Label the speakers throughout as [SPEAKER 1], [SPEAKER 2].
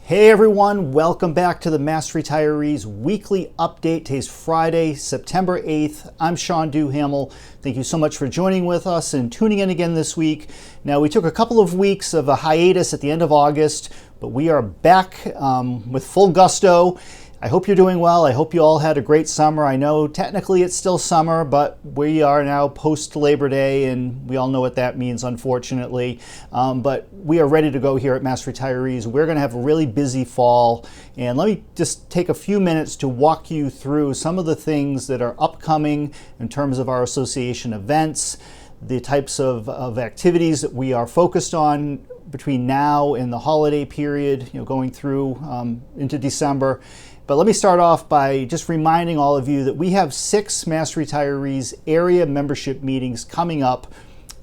[SPEAKER 1] Hey everyone, welcome back to the Mass Retirees Weekly Update. Today's Friday, September 8th. I'm Sean Duhamel. Thank you so much for joining with us and tuning in again this week. Now, we took a couple of weeks of a hiatus at the end of August, but we are back with full gusto. I hope you're doing well. I hope you all had a great summer. I know technically it's still summer, but we are now post Labor Day, and we all know what that means, unfortunately. But we are ready to go here at Mass Retirees. We're going to have a really busy fall, and let me just take a few minutes to walk you through some of the things that are upcoming in terms of our association events, the types of activities that we are focused on between now and the holiday period, going through into December. But let me start off by just reminding all of you that we have 6 Mass Retirees area membership meetings coming up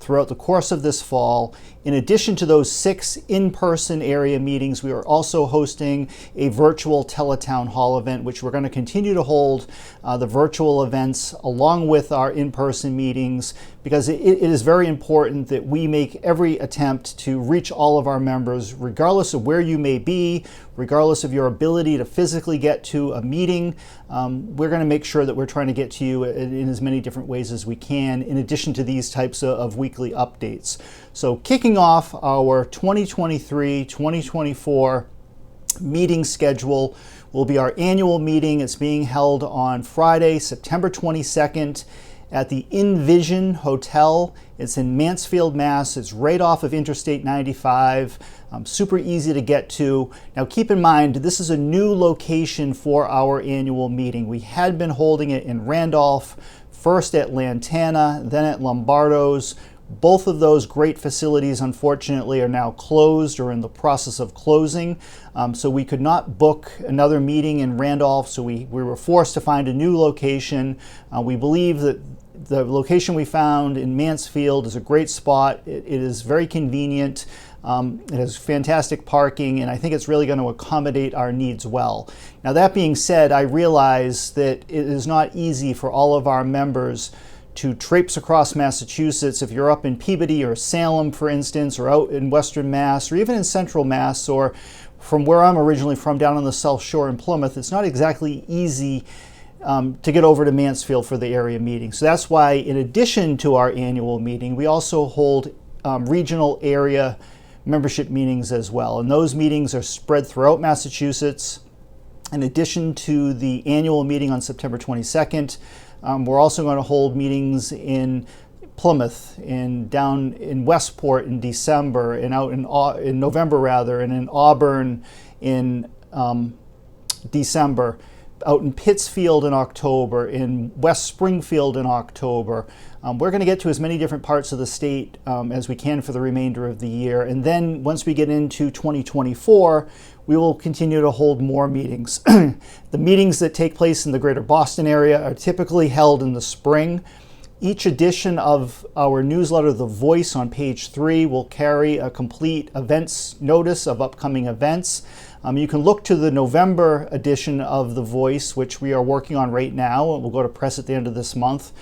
[SPEAKER 1] throughout the course of this fall. In addition to those 6 in-person area meetings, we are also hosting a virtual teletown hall event, which we're going to continue to hold the virtual events along with our in-person meetings, because it is very important that we make every attempt to reach all of our members, regardless of where you may be, regardless of your ability to physically get to a meeting. We're going to make sure that we're trying to get to you in as many different ways as we can, in addition to these types of weekly updates. So kicking off our 2023-2024 meeting schedule will be our annual meeting. It's being held on Friday, September 22nd at the Envision Hotel. It's in Mansfield, Mass. It's right off of Interstate 95. Super easy to get to. Now keep in mind, this is a new location for our annual meeting. We had been holding it in Randolph, first at Lantana, then at Lombardo's. Both of those great facilities, unfortunately, are now closed or in the process of closing. So we could not book another meeting in Randolph, so we were forced to find a new location. We believe that the location we found in Mansfield is a great spot. It is very convenient. It has fantastic parking, and I think it's really going to accommodate our needs well. Now, that being said, I realize that it is not easy for all of our members to traipse across Massachusetts. If you're up in Peabody or Salem, for instance, or out in Western Mass, or even in Central Mass, or from where I'm originally from, down on the South Shore in Plymouth, it's not exactly easy to get over to Mansfield for the area meeting. So that's why, in addition to our annual meeting, we also hold regional area membership meetings as well. And those meetings are spread throughout Massachusetts. In addition to the annual meeting on September 22nd, we're also going to hold meetings in Plymouth, down in Westport in December, and out in November rather, and in Auburn in December, out in Pittsfield in October, in West Springfield in October. We're going to get to as many different parts of the state as we can for the remainder of the year. And then once we get into 2024, we will continue to hold more meetings. The meetings that take place in the greater Boston area are typically held in the spring. Each edition of our newsletter, The Voice, on page 3 will carry a complete events notice of upcoming events. You can look to the November edition of The Voice, which we are working on right now. We'll go to press at the end of this month.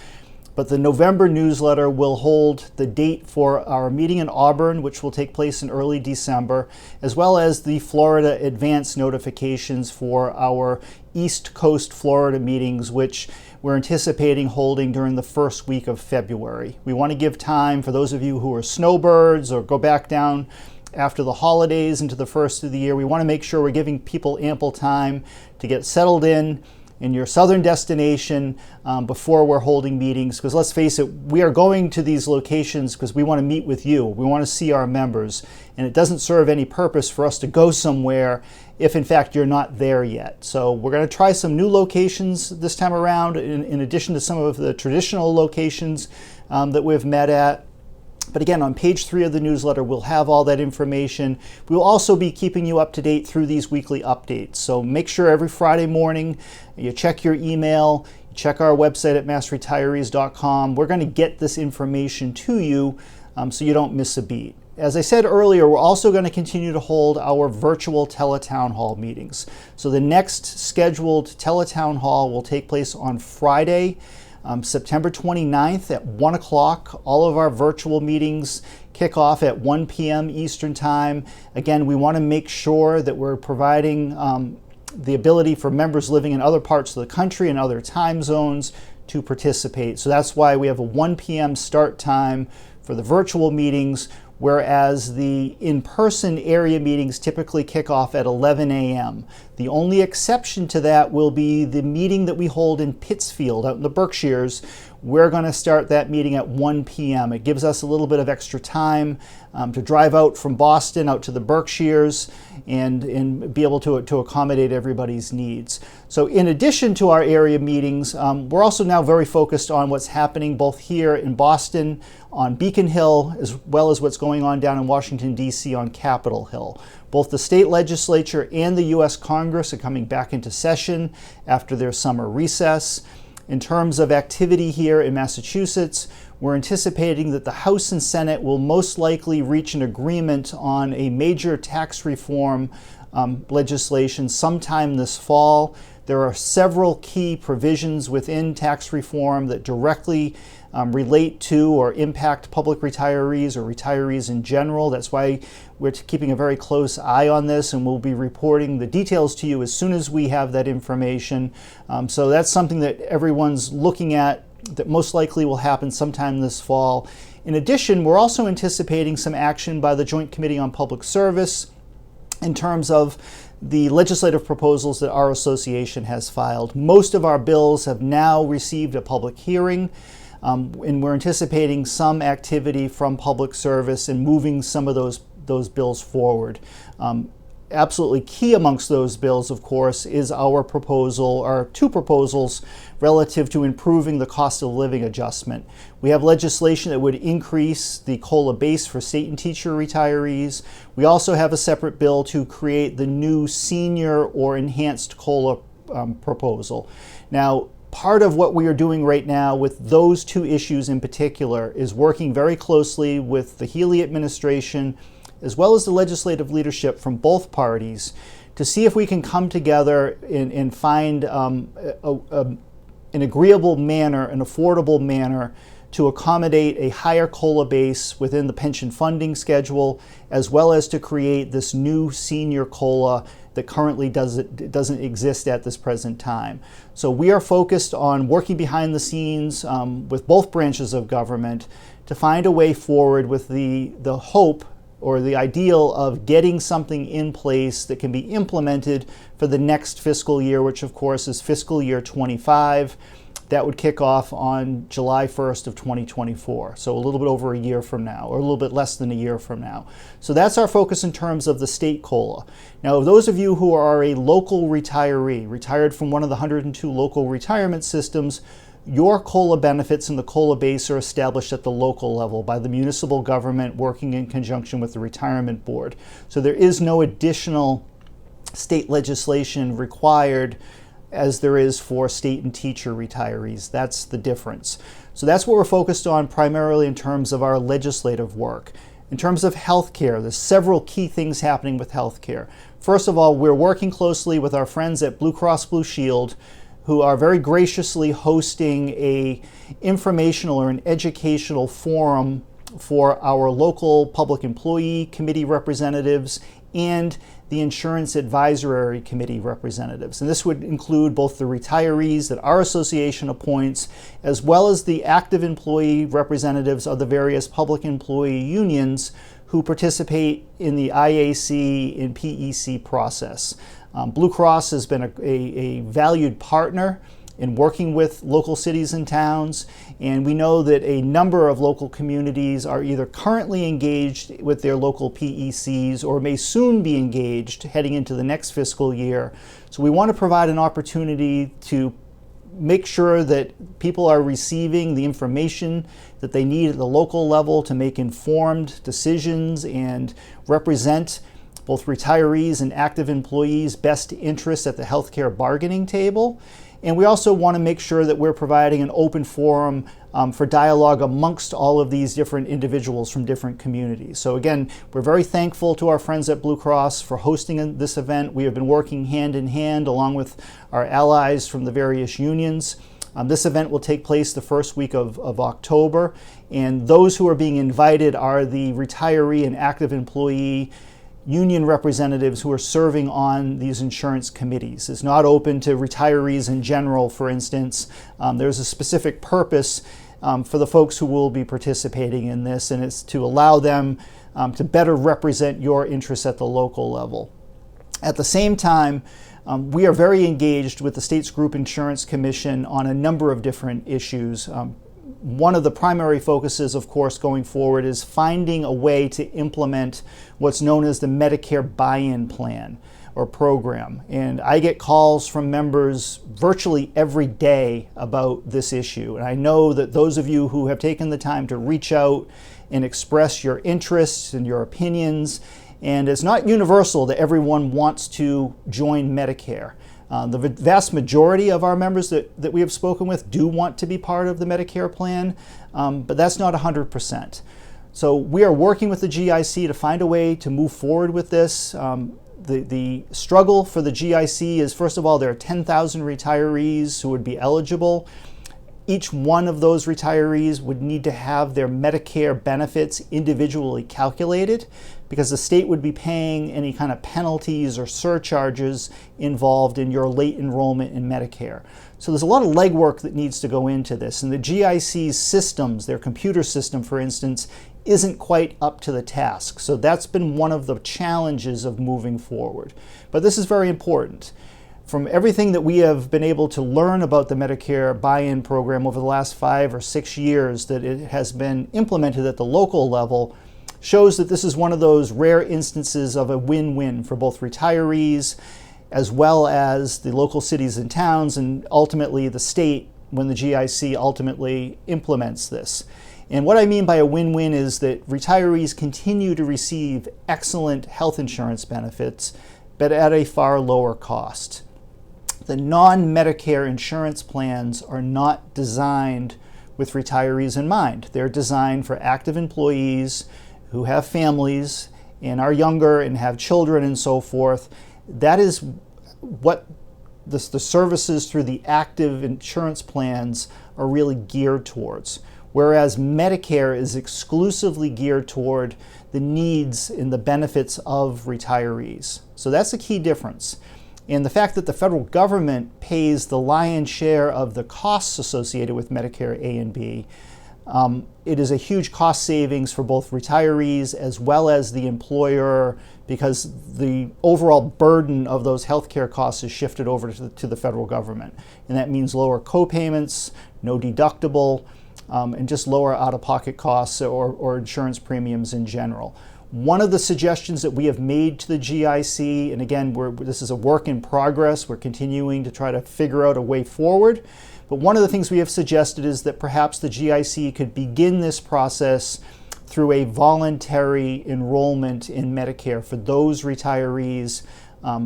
[SPEAKER 1] But the November newsletter will hold the date for our meeting in Auburn, which will take place in early December, as well as the Florida advance notifications for our East Coast Florida meetings, which we're anticipating holding during the first week of February. We want to give time for those of you who are snowbirds or go back down after the holidays into the first of the year. We want to make sure we're giving people ample time to get settled in your southern destination before we're holding meetings, because let's face it, we are going to these locations because we want to meet with you. We want to see our members, and it doesn't serve any purpose for us to go somewhere if in fact you're not there yet. So we're going to try some new locations this time around, in addition to some of the traditional locations that we've met at. But again, on page 3 of the newsletter, we'll have all that information. We will also be keeping you up to date through these weekly updates. So make sure every Friday morning you check your email, you check our website at massretirees.com. We're going to get this information to you so you don't miss a beat. As I said earlier, we're also going to continue to hold our virtual teletown hall meetings. So the next scheduled teletown hall will take place on Friday, September 29th at 1 o'clock. All of our virtual meetings kick off at 1 p.m. Eastern Time. Again, we want to make sure that we're providing the ability for members living in other parts of the country and other time zones to participate. So that's why we have a 1 p.m. start time for the virtual meetings, whereas the in-person area meetings typically kick off at 11 a.m. The only exception to that will be the meeting that we hold in Pittsfield out in the Berkshires. We're going to start that meeting at 1 p.m. It gives us a little bit of extra time to drive out from Boston out to the Berkshires and be able to accommodate everybody's needs. So in addition to our area meetings, we're also now very focused on what's happening both here in Boston on Beacon Hill, as well as what's going on down in Washington, D.C. on Capitol Hill. Both the state legislature and the U.S. Congress are coming back into session after their summer recess. In terms of activity here in Massachusetts, we're anticipating that the House and Senate will most likely reach an agreement on a major tax reform legislation sometime this fall. There are several key provisions within tax reform that directly relate to or impact public retirees or retirees in general. That's why we're keeping a very close eye on this, and we'll be reporting the details to you as soon as we have that information. So that's something that everyone's looking at that most likely will happen sometime this fall. In addition, we're also anticipating some action by the Joint Committee on Public Service in terms of the legislative proposals that our association has filed. Most of our bills have now received a public hearing, and we're anticipating some activity from Public Service and moving some of those bills forward. Absolutely key amongst those bills, of course, is our two proposals relative to improving the cost of living adjustment. We have legislation that would increase the COLA base for state and teacher retirees. We also have a separate bill to create the new senior or enhanced COLA proposal. Now, part of what we are doing right now with those two issues in particular is working very closely with the Healey administration as well as the legislative leadership from both parties to see if we can come together and find an agreeable manner, an affordable manner to accommodate a higher COLA base within the pension funding schedule, as well as to create this new senior COLA that currently doesn't exist at this present time. So we are focused on working behind the scenes with both branches of government to find a way forward with the hope or the ideal of getting something in place that can be implemented for the next fiscal year, which of course is fiscal year 25. That would kick off on July 1st of 2024, so a little bit over a year from now, or a little bit less than a year from now. So that's our focus in terms of the state COLA. Now, those of you who are a local retiree, retired from one of the 102 local retirement systems, your COLA benefits and the COLA base are established at the local level by the municipal government working in conjunction with the retirement board. So there is no additional state legislation required as there is for state and teacher retirees. That's the difference. So that's what we're focused on primarily in terms of our legislative work. In terms of healthcare, there's several key things happening with healthcare. First of all, we're working closely with our friends at Blue Cross Blue Shield, who are very graciously hosting an informational or an educational forum for our local public employee committee representatives and the Insurance Advisory Committee representatives. And this would include both the retirees that our association appoints, as well as the active employee representatives of the various public employee unions who participate in the IAC and PEC process. Blue Cross has been a valued partner in working with local cities and towns, and we know that a number of local communities are either currently engaged with their local PECs or may soon be engaged heading into the next fiscal year. So we want to provide an opportunity to make sure that people are receiving the information that they need at the local level to make informed decisions and represent both retirees and active employees' best interests at the healthcare bargaining table. And we also want to make sure that we're providing an open forum for dialogue amongst all of these different individuals from different communities. So again, we're very thankful to our friends at Blue Cross for hosting this event. We have been working hand in hand along with our allies from the various unions This event will take place the first week of October, and those who are being invited are the retiree and active employee union representatives who are serving on these insurance committees. It's not open to retirees in general, for instance. There's a specific purpose for the folks who will be participating in this, and it's to allow them to better represent your interests at the local level. At the same time, we are very engaged with the state's Group Insurance Commission on a number of different issues. One of the primary focuses, of course, going forward is finding a way to implement what's known as the Medicare buy-in plan or program. And I get calls from members virtually every day about this issue. And I know that those of you who have taken the time to reach out and express your interests and your opinions, and it's not universal that everyone wants to join Medicare. The vast majority of our members that we have spoken with do want to be part of the Medicare plan, but that's not 100%. So we are working with the GIC to find a way to move forward with this. The struggle for the GIC is, first of all, there are 10,000 retirees who would be eligible. Each one of those retirees would need to have their Medicare benefits individually calculated, because the state would be paying any kind of penalties or surcharges involved in your late enrollment in Medicare. So there's a lot of legwork that needs to go into this, and the GIC's systems, their computer system, for instance, isn't quite up to the task. So that's been one of the challenges of moving forward. But this is very important. From everything that we have been able to learn about the Medicare buy-in program over the last 5 or 6 years that it has been implemented at the local level, shows that this is one of those rare instances of a win-win for both retirees as well as the local cities and towns, and ultimately the state when the GIC ultimately implements this. And what I mean by a win-win is that retirees continue to receive excellent health insurance benefits, but at a far lower cost. The non-Medicare insurance plans are not designed with retirees in mind. They're designed for active employees who have families and are younger and have children and so forth. That is what the services through the active insurance plans are really geared towards. Whereas Medicare is exclusively geared toward the needs and the benefits of retirees. So that's a key difference. And the fact that the federal government pays the lion's share of the costs associated with Medicare A and B, it is a huge cost savings for both retirees as well as the employer, because the overall burden of those healthcare costs is shifted over to the federal government. And that means lower co-payments, no deductible, and just lower out-of-pocket costs or insurance premiums in general. One of the suggestions that we have made to the GIC, and again, this is a work in progress, we're continuing to try to figure out a way forward, but one of the things we have suggested is that perhaps the GIC could begin this process through a voluntary enrollment in Medicare for those retirees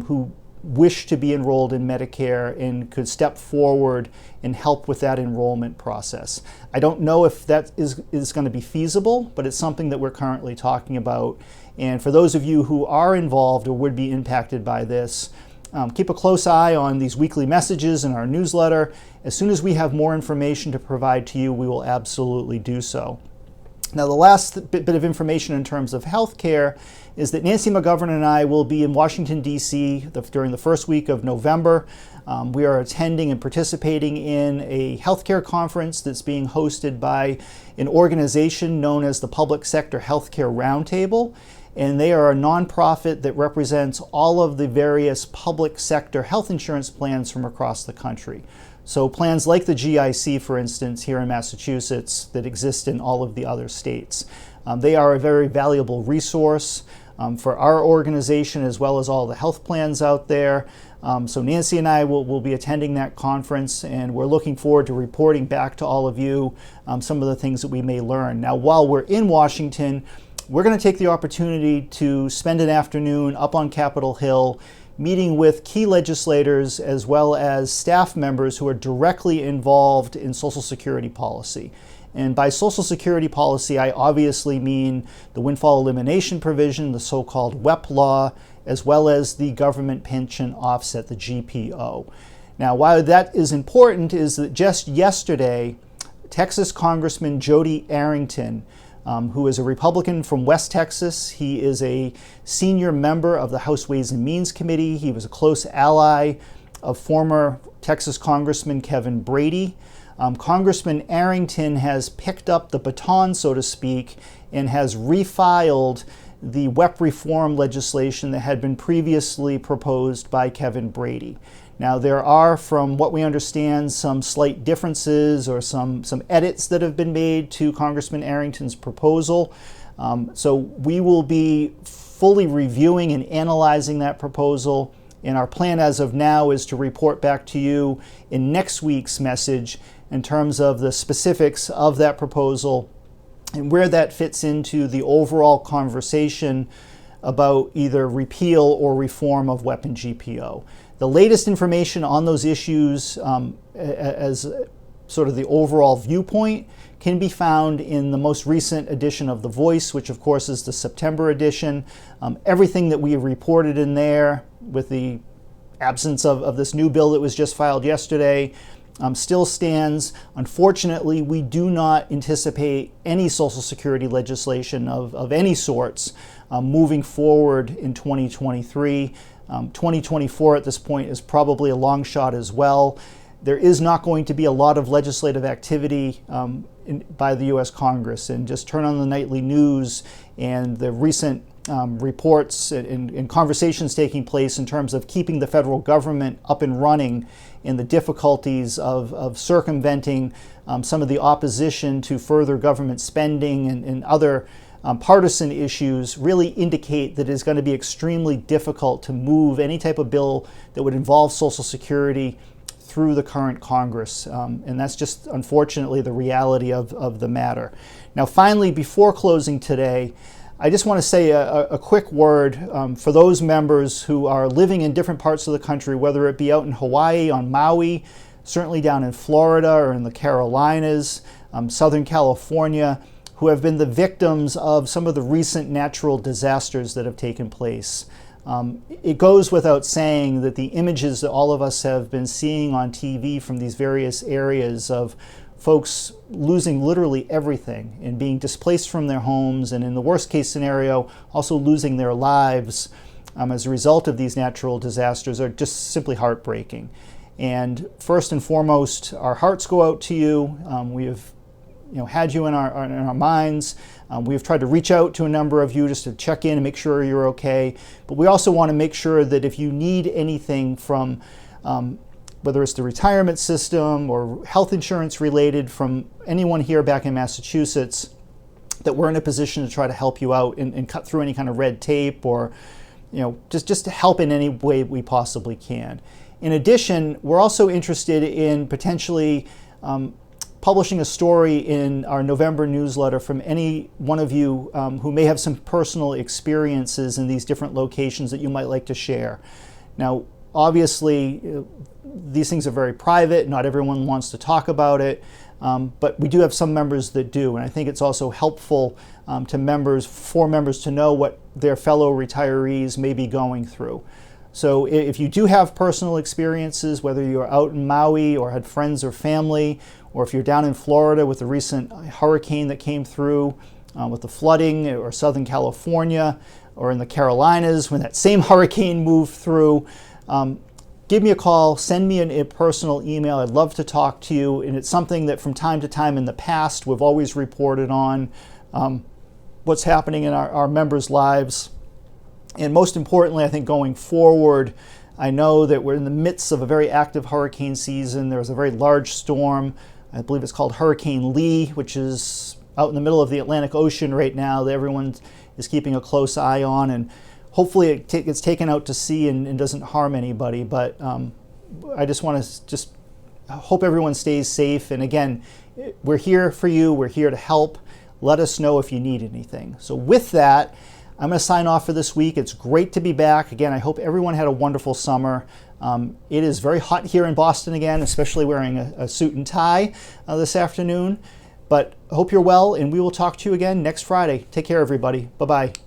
[SPEAKER 1] who wish to be enrolled in Medicare and could step forward and help with that enrollment process. I don't know if that is going to be feasible, but it's something that we're currently talking about. And for those of you who are involved or would be impacted by this, keep a close eye on these weekly messages in our newsletter. As soon as we have more information to provide to you, we will absolutely do so. Now, the last bit of information in terms of healthcare is that Nancy McGovern and I will be in Washington, D.C. during the first week of November. We are attending and participating in a healthcare conference that's being hosted by an organization known as the Public Sector Healthcare Roundtable. And they are a nonprofit that represents all of the various public sector health insurance plans from across the country. So plans like the GIC, for instance, here in Massachusetts, that exist in all of the other states. They are a very valuable resource for our organization as well as all the health plans out there. So Nancy and I will be attending that conference, and we're looking forward to reporting back to all of you some of the things that we may learn. Now, while we're in Washington, we're going to take the opportunity to spend an afternoon up on Capitol Hill meeting with key legislators as well as staff members who are directly involved in Social Security policy. And by Social Security policy, I obviously mean the windfall elimination provision, the so-called WEP law, as well as the government pension offset, the GPO. Now, why that is important is that just yesterday, Texas Congressman Jody Arrington, who is a Republican from West Texas, he is a senior member of the House Ways and Means Committee. He was a close ally of former Texas Congressman Kevin Brady. Congressman Arrington has picked up the baton, so to speak, and has refiled the WEP reform legislation that had been previously proposed by Kevin Brady. Now, there are, from what we understand, some slight differences or some edits that have been made to Congressman Arrington's proposal. So we will be fully reviewing and analyzing that proposal. And our plan as of now is to report back to you in next week's message in terms of the specifics of that proposal and where that fits into the overall conversation about either repeal or reform of WEP and GPO. The latest information on those issues as sort of the overall viewpoint can be found in the most recent edition of The Voice, which of course is the September edition. Everything that we reported in there, with the absence of this new bill that was just filed yesterday, still stands. Unfortunately, we do not anticipate any Social Security legislation of any sorts moving forward in 2023. 2024 at this point is probably a long shot as well. There is not going to be a lot of legislative activity by the U.S. Congress, and just turn on the nightly news and the recent reports and conversations taking place in terms of keeping the federal government up and running and the difficulties of circumventing some of the opposition to further government spending and other partisan issues really indicate that it is going to be extremely difficult to move any type of bill that would involve Social Security through the current Congress. And that's just unfortunately the reality of the matter. Now, finally, before closing today, I just want to say a quick word for those members who are living in different parts of the country, whether it be out in Hawaii, on Maui, certainly down in Florida or in the Carolinas, Southern California, who have been the victims of some of the recent natural disasters that have taken place. It goes without saying that the images that all of us have been seeing on TV from these various areas of folks losing literally everything and being displaced from their homes, and in the worst case scenario, also losing their lives as a result of these natural disasters, are just simply heartbreaking. And first and foremost, our hearts go out to you. We have had you in our minds. We have tried to reach out to a number of you just to check in and make sure you're okay. But we also want to make sure that if you need anything from whether it's the retirement system or health insurance related from anyone here back in Massachusetts, that we're in a position to try to help you out and cut through any kind of red tape or just to help in any way we possibly can. In addition, we're also interested in potentially publishing a story in our November newsletter from any one of you who may have some personal experiences in these different locations that you might like to share. Now, obviously, these things are very private. Not everyone wants to talk about it, but we do have some members that do, and I think it's also helpful for members to know what their fellow retirees may be going through. So if you do have personal experiences, whether you're out in Maui or had friends or family, or if you're down in Florida with the recent hurricane that came through, with the flooding, or Southern California, or in the Carolinas when that same hurricane moved through, give me a call, send me a personal email. I'd love to talk to you, and it's something that from time to time in the past we've always reported on what's happening in our members' lives. And most importantly, I think going forward, I know that we're in the midst of a very active hurricane season. There was a very large storm. I believe it's called Hurricane Lee, which is out in the middle of the Atlantic Ocean right now that everyone is keeping a close eye on. And hopefully it gets taken out to sea and doesn't harm anybody. But I just want to hope everyone stays safe. And again, we're here for you. We're here to help. Let us know if you need anything. So with that, I'm going to sign off for this week. It's great to be back. Again, I hope everyone had a wonderful summer. It is very hot here in Boston again, especially wearing a suit and tie this afternoon. But I hope you're well, and we will talk to you again next Friday. Take care, everybody. Bye-bye.